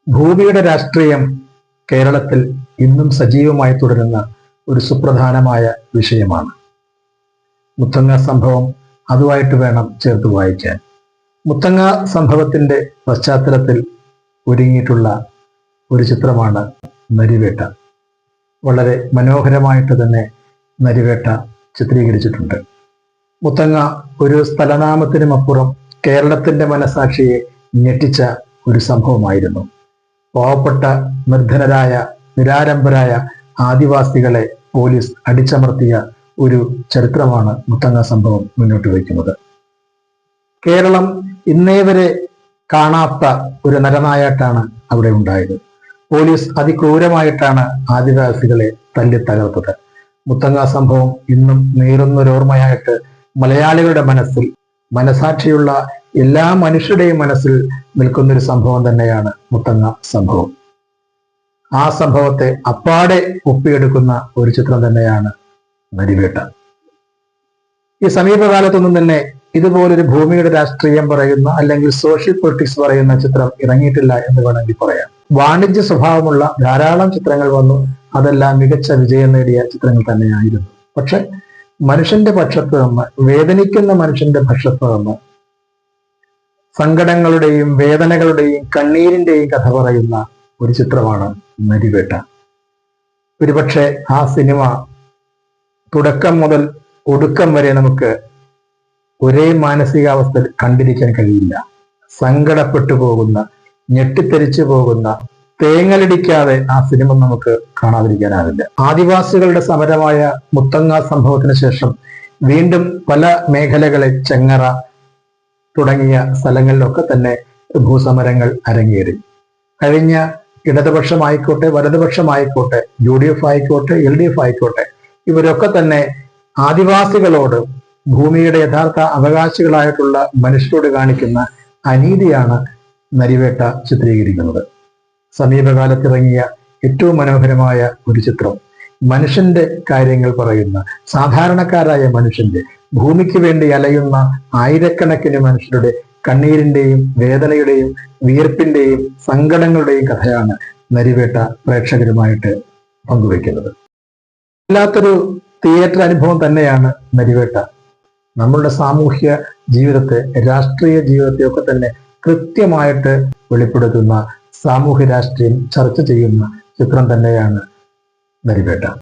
ഭൂമിയുടെ രാഷ്ട്രീയം കേരളത്തിൽ ഇന്നും സജീവമായി തുടരുന്ന ഒരു സുപ്രധാനമായ വിഷയമാണ്. മുത്തങ്ങ സംഭവം അതുമായിട്ട് വേണം ചേർത്ത് വായിക്കാൻ. മുത്തങ്ങ സംഭവത്തിന്റെ പശ്ചാത്തലത്തിൽ ഒരുങ്ങിയിട്ടുള്ള ഒരു ചിത്രമാണ് നരിവേട്ട. വളരെ മനോഹരമായിട്ട് തന്നെ നരിവേട്ട ചിത്രീകരിച്ചിട്ടുണ്ട്. മുത്തങ്ങ ഒരു സ്ഥലനാമത്തിനുമപ്പുറം കേരളത്തിന്റെ മനസാക്ഷിയെ ഞെട്ടിച്ച ഒരു സംഭവമായിരുന്നു. പാവപ്പെട്ട നിർധനരായ നിരാലംബരായ ആദിവാസികളെ പോലീസ് അടിച്ചമർത്തിയ ഒരു ചരിത്രമാണ് മുത്തങ്ങ സംഭവം മുന്നോട്ട് വയ്ക്കുന്നത്. കേരളം ഇന്നേ വരെ കാണാത്ത ഒരു നരനായാട്ടാണ് അവിടെ ഉണ്ടായത്. പോലീസ് അതിക്രൂരമായിട്ടാണ് ആദിവാസികളെ തല്ലി തകർത്തത്. മുത്തങ്ങ സംഭവം ഇന്നും നീറുന്നൊരോർമ്മയായിട്ട് മലയാളികളുടെ മനസ്സിൽ, മനസാക്ഷിയുള്ള എല്ലാ മനുഷ്യരുടെയും മനസ്സിൽ നിൽക്കുന്നൊരു സംഭവം തന്നെയാണ് മുത്തങ്ങ സംഭവം. ആ സംഭവത്തെ അപ്പാടെ ഒപ്പിയെടുക്കുന്ന ഒരു ചിത്രം തന്നെയാണ് നരിവേട്ട. ഈ സമീപകാലത്തൊന്നും തന്നെ ഇതുപോലൊരു ഭൂമിയുടെ രാഷ്ട്രീയം പറയുന്ന അല്ലെങ്കിൽ സോഷ്യൽ പൊളിറ്റിക്സ് പറയുന്ന ചിത്രം ഇറങ്ങിയിട്ടില്ല എന്ന് വേണമെങ്കിൽ പറയാം. വാണിജ്യ സ്വഭാവമുള്ള ധാരാളം ചിത്രങ്ങൾ വന്നു. അതെല്ലാം മികച്ച വിജയം നേടിയ ചിത്രങ്ങൾ തന്നെയായിരുന്നു. പക്ഷെ മനുഷ്യന്റെ പക്ഷത്ത് നിന്ന്, വേദനിക്കുന്ന മനുഷ്യന്റെ പക്ഷത്ത് നിന്ന് സങ്കടങ്ങളുടെയും വേദനകളുടെയും കണ്ണീരിന്റെയും കഥ പറയുന്ന ഒരു ചിത്രമാണ് നരിവേട്ട. ഒരുപക്ഷെ ആ സിനിമ തുടക്കം മുതൽ ഒടുക്കം വരെ നമുക്ക് ഒരേ മാനസികാവസ്ഥയിൽ കണ്ടിരിക്കാൻ കഴിയില്ല. സങ്കടപ്പെട്ടു പോകുന്ന, ഞെട്ടിത്തെരിച്ചു പോകുന്ന, തേങ്ങലടിക്കാതെ ആ സിനിമ നമുക്ക് കാണാതിരിക്കാനാവില്ല. ആദിവാസികളുടെ സമരമായ മുത്തങ്ങ സംഭവത്തിന് ശേഷം വീണ്ടും പല മേഖലകളിൽ, ചെങ്ങറ തുടങ്ങിയ സ്ഥലങ്ങളിലൊക്കെ തന്നെ ഭൂസമരങ്ങൾ അരങ്ങേറി. കഴിഞ്ഞ ഇടതുപക്ഷമായിക്കോട്ടെ വലതുപക്ഷമായിക്കോട്ടെ, UDF ആയിക്കോട്ടെ LDF ആയിക്കോട്ടെ, ഇവരൊക്കെ തന്നെ ആദിവാസികളോട്, ഭൂമിയുടെ യഥാർത്ഥ അവകാശികളായിട്ടുള്ള മനുഷ്യരോട് കാണിക്കുന്ന അനീതിയാണ് നരിവേട്ട ചിത്രീകരിക്കുന്നത്. സമീപകാലത്തിറങ്ങിയ ഏറ്റവും മനോഹരമായ ഒരു ചിത്രം, മനുഷ്യന്റെ കാര്യങ്ങൾ പറയുന്ന, സാധാരണക്കാരായ മനുഷ്യന്റെ, ഭൂമിക്ക് വേണ്ടി അലയുന്ന ആയിരക്കണക്കിന് മനുഷ്യരുടെ കണ്ണീരിന്റെയും വേദനയുടെയും വിയർപ്പിന്റെയും സങ്കടങ്ങളുടെയും കഥയാണ് നരിവേട്ട പ്രേക്ഷകരുമായിട്ട് പങ്കുവെക്കുന്നത്. വല്ലാത്തൊരു തിയേറ്റർ അനുഭവം തന്നെയാണ് നരിവേട്ട. നമ്മളുടെ സാമൂഹ്യ ജീവിതത്തെ, രാഷ്ട്രീയ ജീവിതത്തെ ഒക്കെ തന്നെ കൃത്യമായിട്ട് വെളിപ്പെടുത്തുന്ന, സാമൂഹ്യ രാഷ്ട്രീയം ചർച്ച ചെയ്യുന്ന ചിത്രം തന്നെയാണ് നരിവേട്ട.